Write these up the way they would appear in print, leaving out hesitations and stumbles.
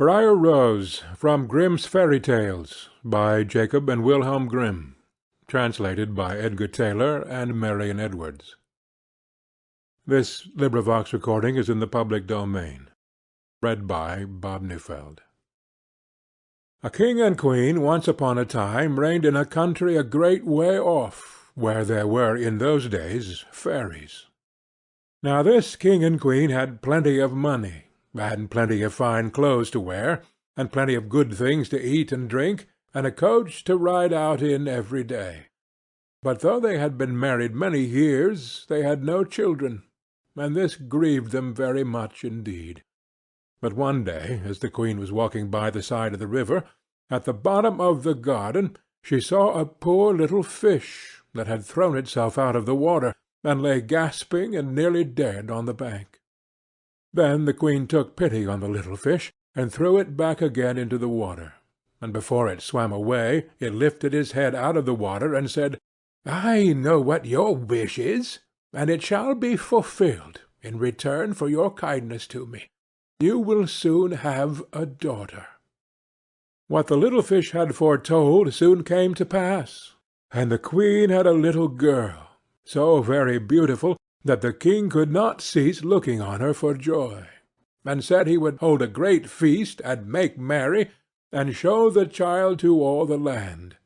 Brıer Rose, from Grimm's Fairy Tales, by Jacob and Wilhelm Grimm, translated by Edgar Taylor and Marion Edwards. This recording is in the public domain. Read by Bob Neufeld. A king and queen once upon a time reigned in a country a great way off, where there were in those days fairies. Now this king and queen had plenty of money, and plenty of fine clothes to wear, and plenty of good things to eat and drink, and a coach to ride out in every day. But though they had been married many years, they had no children, and this grieved them very much indeed. But one day, as the queen was walking by the side of the river, at the bottom of the garden she saw a poor little fish that had thrown itself out of the water, and lay gasping and nearly dead on the bank. Then the queen took pity on the little fish, and threw it back again into the water, and before it swam away it lifted his head out of the water and said, "I know what your wish is, and it shall be fulfilled in return for your kindness to me. You will soon have a daughter." What the little fish had foretold soon came to pass, and the queen had a little girl, so very beautiful that the king could not cease looking on her for joy, and said he would hold a great feast, and make merry, and show the child to all the land.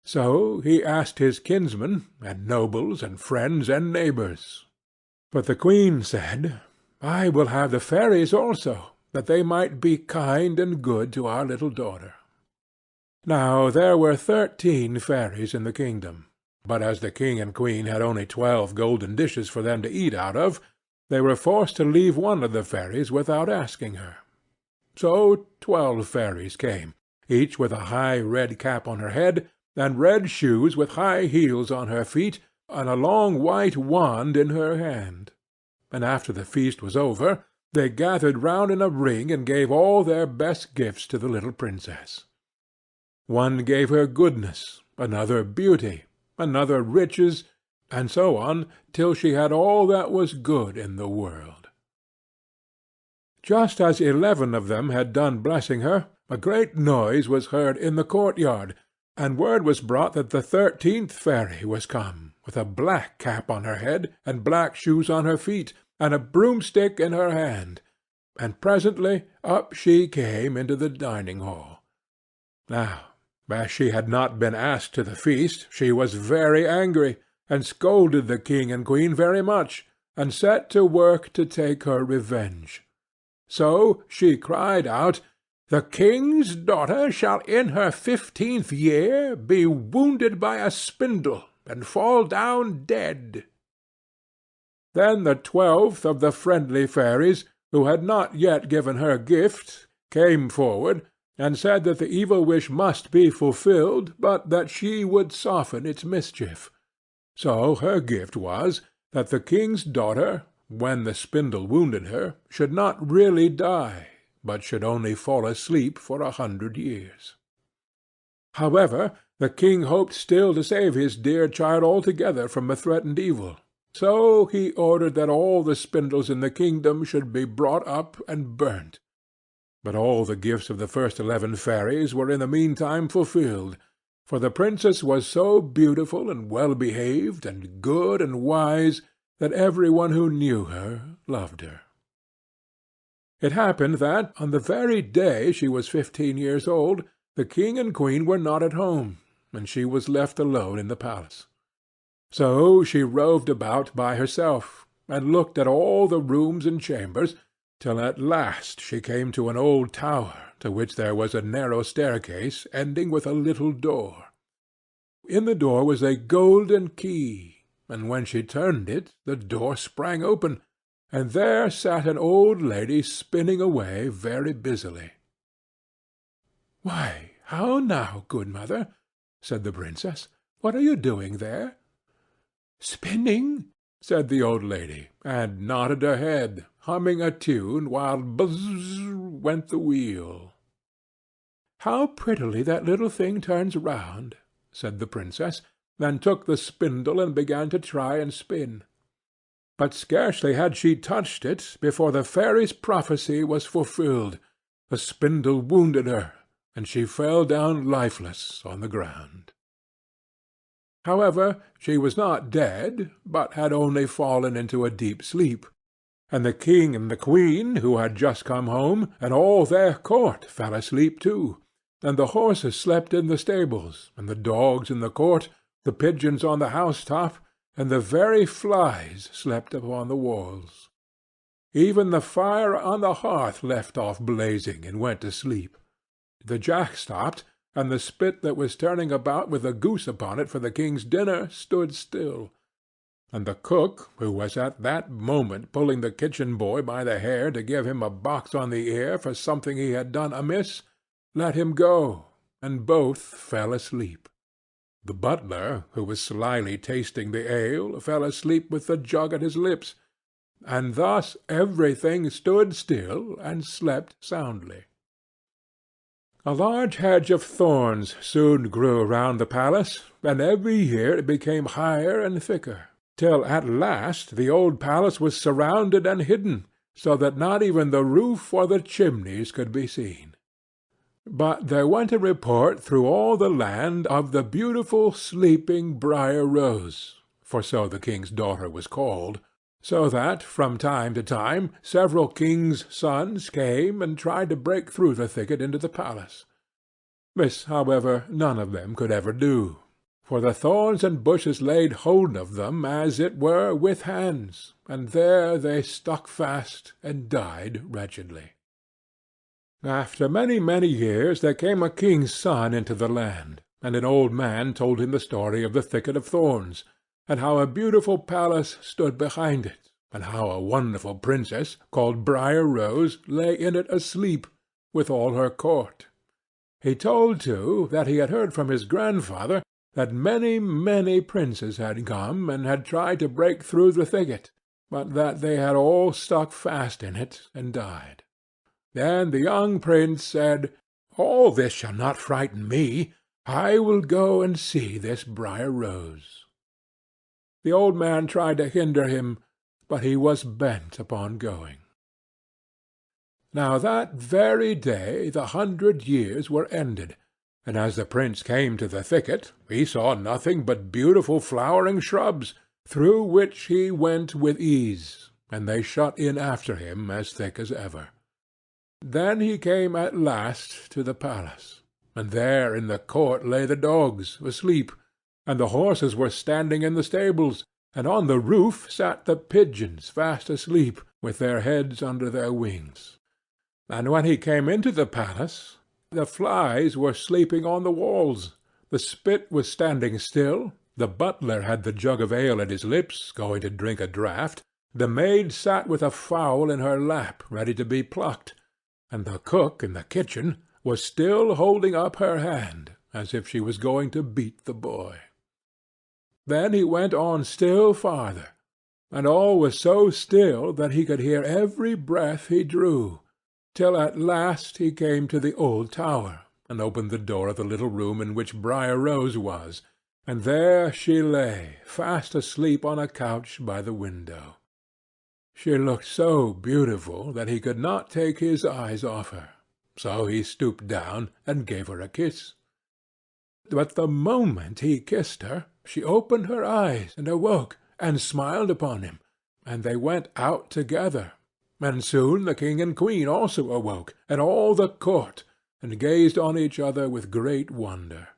So he asked his kinsmen, and nobles, and friends, and neighbours. But the queen said, "I will have the fairies also, that they might be kind and good to our little daughter." Now there were 13 fairies in the kingdom, but as the king and queen had only 12 golden dishes for them to eat out of, they were forced to leave one of the fairies without asking her. So 12 fairies came, each with a high red cap on her head, and red shoes with high heels on her feet, and a long white wand in her hand. And after the feast was over, they gathered round in a ring and gave all their best gifts to the little princess. One gave her goodness, another beauty, another riches, and so on, till she had all that was good in the world. Just as 11 of them had done blessing her, a great noise was heard in the courtyard, and word was brought that the 13th fairy was come, with a black cap on her head, and black shoes on her feet, and a broomstick in her hand, and presently up she came into the dining-hall. Now, as she had not been asked to the feast, she was very angry, and scolded the king and queen very much, and set to work to take her revenge. So she cried out, "The king's daughter shall in her 15th year be wounded by a spindle, and fall down dead." Then the 12th of the friendly fairies, who had not yet given her gift, came forward, and said that the evil wish must be fulfilled, but that she would soften its mischief. So her gift was, that the king's daughter, when the spindle wounded her, should not really die, but should only fall asleep for 100 years. However, the king hoped still to save his dear child altogether from a threatened evil, so he ordered that all the spindles in the kingdom should be brought up and burnt. But all the gifts of the first 11 fairies were in the meantime fulfilled, for the princess was so beautiful and well-behaved and good and wise that every one who knew her loved her. It happened that, on the very day she was 15 years old, the king and queen were not at home, and she was left alone in the palace. So she roved about by herself, and looked at all the rooms and chambers, till at last she came to an old tower, to which there was a narrow staircase ending with a little door. In the door was a golden key, and when she turned it, the door sprang open, and there sat an old lady spinning away very busily. "Why, how now, good mother?" said the princess. "What are you doing there?" "Spinning," said the old lady, and nodded her head, humming a tune, while buzz went the wheel. "How prettily that little thing turns round," said the princess, then took the spindle and began to try and spin. But scarcely had she touched it before the fairy's prophecy was fulfilled, the spindle wounded her, and she fell down lifeless on the ground. However, she was not dead, but had only fallen into a deep sleep, and the king and the queen, who had just come home, and all their court fell asleep too, and the horses slept in the stables, and the dogs in the court, the pigeons on the house-top, and the very flies slept upon the walls. Even the fire on the hearth left off blazing and went to sleep. The jack stopped, and the spit that was turning about with the goose upon it for the king's dinner stood still. And the cook, who was at that moment pulling the kitchen boy by the hair to give him a box on the ear for something he had done amiss, let him go, and both fell asleep. The butler, who was slyly tasting the ale, fell asleep with the jug at his lips, and thus everything stood still and slept soundly. A large hedge of thorns soon grew round the palace, and every year it became higher and thicker, till at last the old palace was surrounded and hidden, so that not even the roof or the chimneys could be seen. But there went a report through all the land of the beautiful sleeping Brıer Rose, for so the king's daughter was called, so that from time to time several kings' sons came and tried to break through the thicket into the palace. This, however, none of them could ever do, for the thorns and bushes laid hold of them as it were with hands, and there they stuck fast and died wretchedly. After many, many years there came a king's son into the land, and an old man told him the story of the thicket of thorns, and how a beautiful palace stood behind it, and how a wonderful princess, called Brıer Rose, lay in it asleep, with all her court. He told, too, that he had heard from his grandfather that many, many princes had come and had tried to break through the thicket, but that they had all stuck fast in it and died. Then the young prince said, "All this shall not frighten me. I will go and see this Brıer Rose." The old man tried to hinder him, but he was bent upon going. Now that very day the 100 years were ended, and as the prince came to the thicket, he saw nothing but beautiful flowering shrubs, through which he went with ease, and they shut in after him as thick as ever. Then he came at last to the palace, and there in the court lay the dogs, asleep, and the horses were standing in the stables, and on the roof sat the pigeons fast asleep, with their heads under their wings. And when he came into the palace, the flies were sleeping on the walls, the spit was standing still, the butler had the jug of ale at his lips, going to drink a draught, the maid sat with a fowl in her lap, ready to be plucked, and the cook in the kitchen was still holding up her hand, as if she was going to beat the boy. Then he went on still farther, and all was so still that he could hear every breath he drew, till at last he came to the old tower, and opened the door of the little room in which Brıer Rose was, and there she lay, fast asleep on a couch by the window. She looked so beautiful that he could not take his eyes off her, so he stooped down and gave her a kiss. But the moment he kissed her, she opened her eyes and awoke, and smiled upon him, and they went out together, and soon the king and queen also awoke, and all the court, and gazed on each other with great wonder.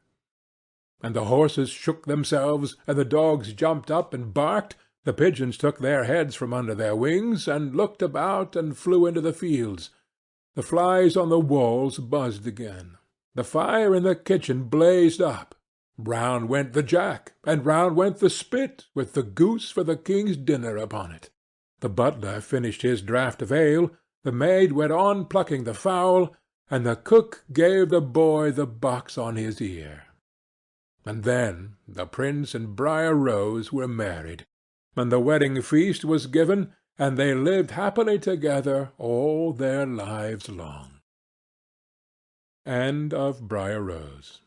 And the horses shook themselves, and the dogs jumped up and barked, the pigeons took their heads from under their wings, and looked about, and flew into the fields. The flies on the walls buzzed again. The fire in the kitchen blazed up. Round went the jack, and round went the spit, with the goose for the king's dinner upon it. The butler finished his draught of ale, the maid went on plucking the fowl, and the cook gave the boy the box on his ear. And then the prince and Brıer Rose were married, and the wedding feast was given, and they lived happily together all their lives long. End of Brıer Rose.